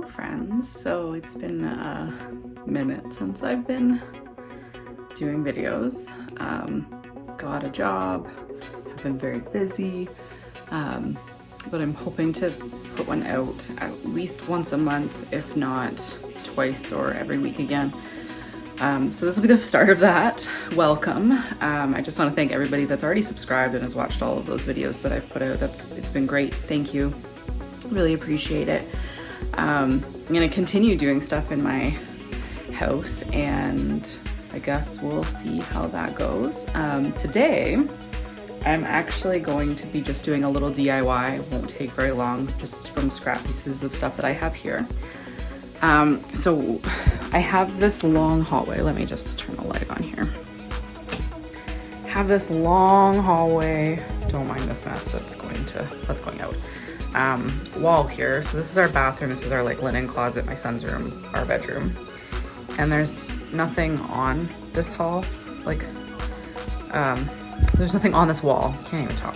friends. So it's been a minute since I've been doing videos. Got a job, I've been very busy, but I'm hoping to put one out at least once a month, if not twice or every week again. So this will be the start of that. Welcome. I just want to thank everybody that's already subscribed and has watched all of those videos that I've put out. It's been great. Thank you. Really appreciate it. I'm gonna continue doing stuff in my house, and I guess we'll see how that goes. Today, I'm actually going to be just doing a little DIY. It won't take very long, just from scrap pieces of stuff that I have here. So I have this long hallway. Let me just turn the light on here. Have this long hallway. Don't mind this mess that's going out. Wall here. So this is our bathroom. This is our like linen closet, my son's room, our bedroom. And there's nothing on this hall. Like, there's nothing on this wall. Can't even talk.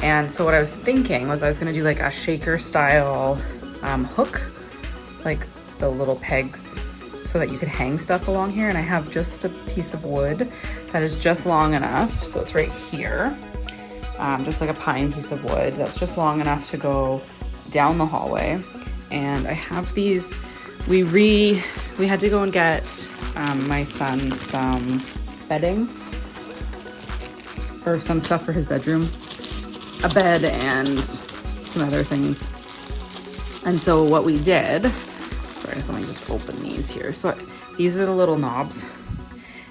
And so what I was thinking was I was gonna do like a shaker style hook, like the little pegs, so that you could hang stuff along here. And I have just a piece of wood that is just long enough. So it's right here. Just like a pine piece of wood that's just long enough to go down the hallway. And I have these, we had to go and get my son some bedding, or some stuff for his bedroom, a bed and some other things. And so what we did, sorry, let me just open these here. So these are the little knobs,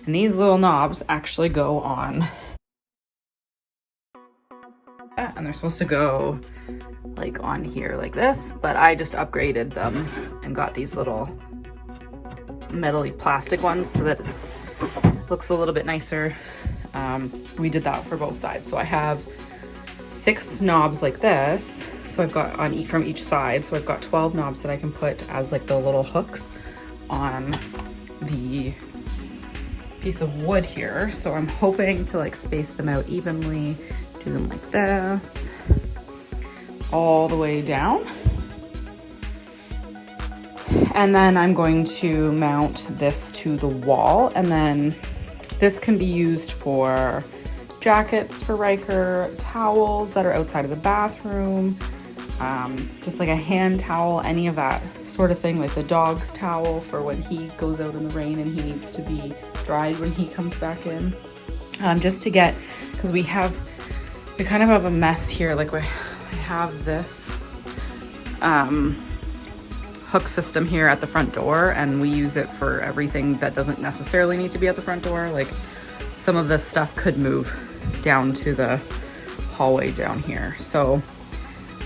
and these little knobs actually go on, and they're supposed to go like on here like this, but I just upgraded them and got these little metally plastic ones so that it looks a little bit nicer. We did that for both sides. So I have 6 knobs like this. So I've got from each side. So I've got 12 knobs that I can put as like the little hooks on the piece of wood here. So I'm hoping to like space them out evenly, do them like this, all the way down. And then I'm going to mount this to the wall, and then this can be used for jackets for Riker, towels that are outside of the bathroom, just like a hand towel, any of that sort of thing, like the dog's towel for when he goes out in the rain and he needs to be dried when he comes back in. Just to get, because we kind of have a mess here. Like I have this hook system here at the front door, and we use it for everything that doesn't necessarily need to be at the front door. Like some of this stuff could move down to the hallway down here. So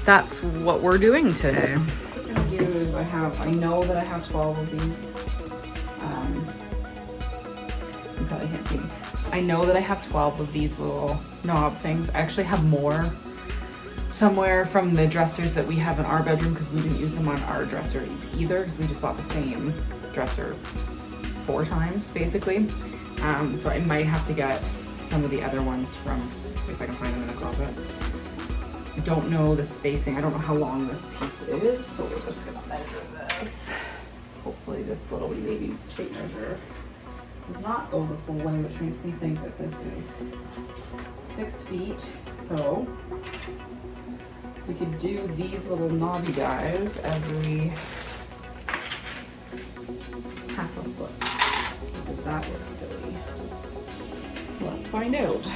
that's what we're doing today. What I'm gonna do is I know that I have 12 of these. You probably can't see. I know that I have 12 of these little knob things. I actually have more somewhere from the dressers that we have in our bedroom, because we didn't use them on our dresser either, because we just bought the same dresser 4 times basically. So I might have to get some of the other ones from, if I can find them in the closet. I don't know the spacing. I don't know how long this piece is, so we're just gonna measure this. Hopefully this little wee baby tape measure does not go the full way, which makes me think that this is 6 feet. So we could do these little knobby guys every half a foot. Does that look silly? Let's find out.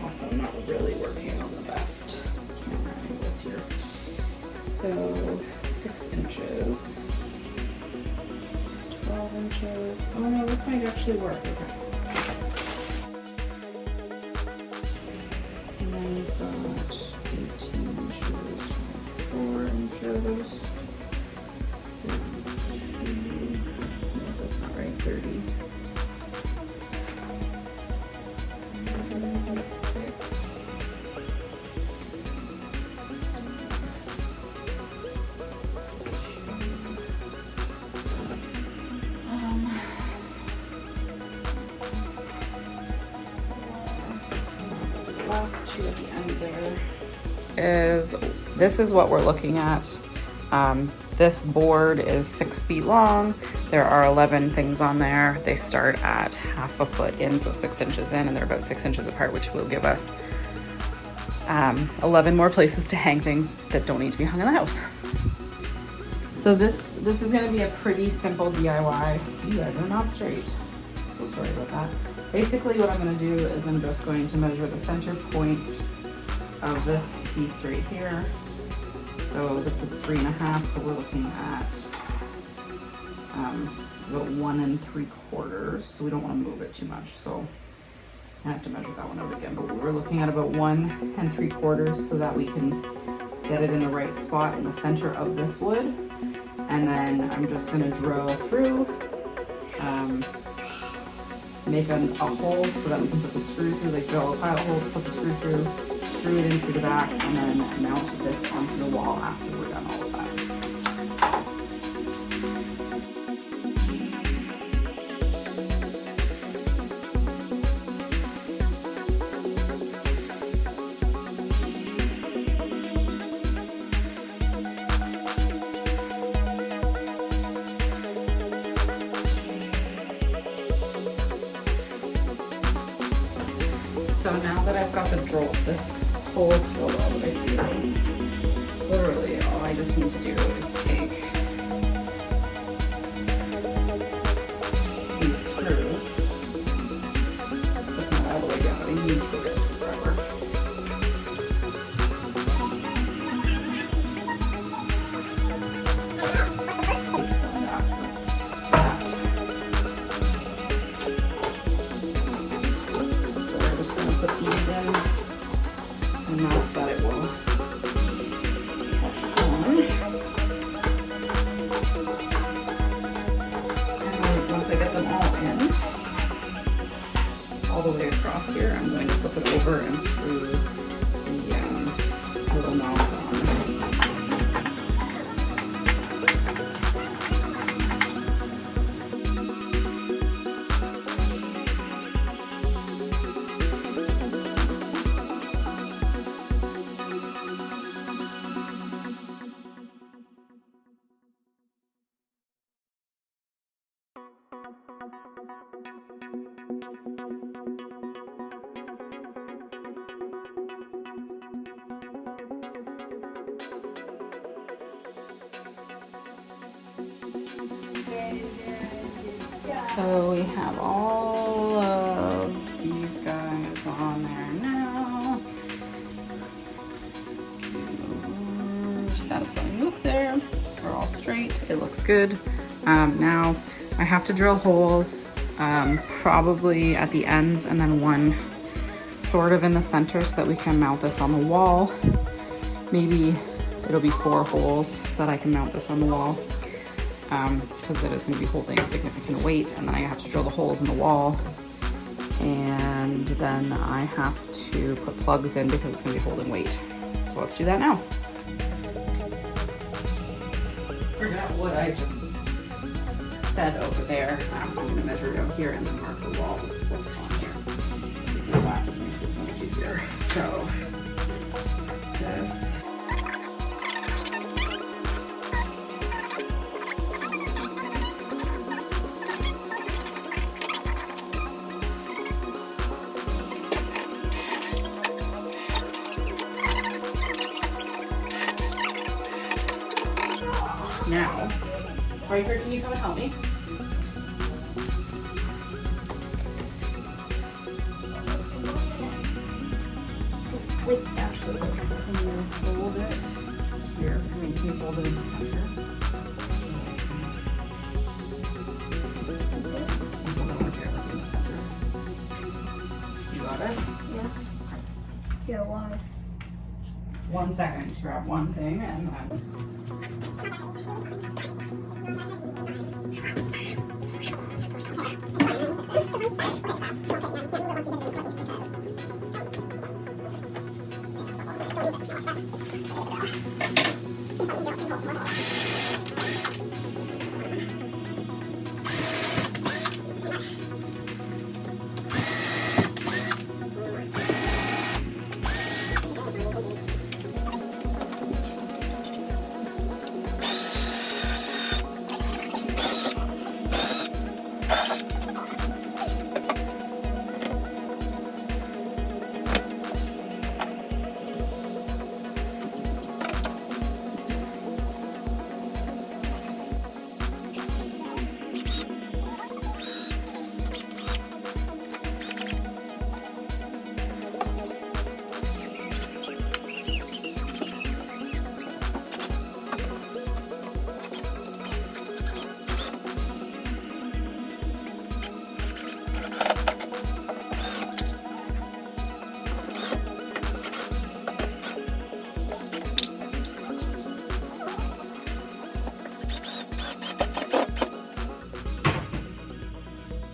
Also not really working on the best camera angles here. So 6 inches, 12 inches. Oh no, this might actually work. Okay. And then we've got 18 inches, 4 inches, 32, no, that's not right, 30. see at the end there is, this is what we're looking at. This board is 6 feet long. There are 11 things on there. They start at half a foot in, so 6 inches in, and they're about 6 inches apart, which will give us 11 more places to hang things that don't need to be hung in the house. So this is gonna be a pretty simple DIY. You guys are not straight. So sorry about that. Basically what I'm gonna do is I'm just going to measure the center point of this piece right here. So this is 3.5, so we're looking at about 1 3/4. So we don't want to move it too much. So I have to measure that one out again, but we're looking at about 1 3/4 so that we can get it in the right spot in the center of this wood. And then I'm just going to drill through, make a hole so that we can put the screw through, like drill a pilot hole to put the screw through, screw it in through the back, and then mount this onto the wall after we're done all of that. So now that I've got the holes drilled all the way through, literally all I just need to do is take these screws, put them all the way down, but I need to go this forever. Put these in enough that it will catch on. And then once I get them all in, all the way across here, I'm going to flip it over and screw the little knobs on. So we have all of these guys on there now. Satisfying look there. We're all straight. It looks good. Now I have to drill holes, probably at the ends and then one sort of in the center so that we can mount this on the wall. Maybe it'll be 4 holes so that I can mount this on the wall. Because it is going to be holding a significant weight, and then I have to drill the holes in the wall, and then I have to put plugs in because it's going to be holding weight. So let's do that now. Forgot what I just said over there. I'm going to measure it out here and then mark the wall with what's on here. That just makes it so much easier. So this. Now, Riker, can you come and help me? Wait, actually, can you hold it here? Can you hold it in the center? Hold it here, like in the center. You got it? Yeah. Yeah, why? 1 second to grab one thing and then.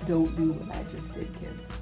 Don't do what I just did, kids.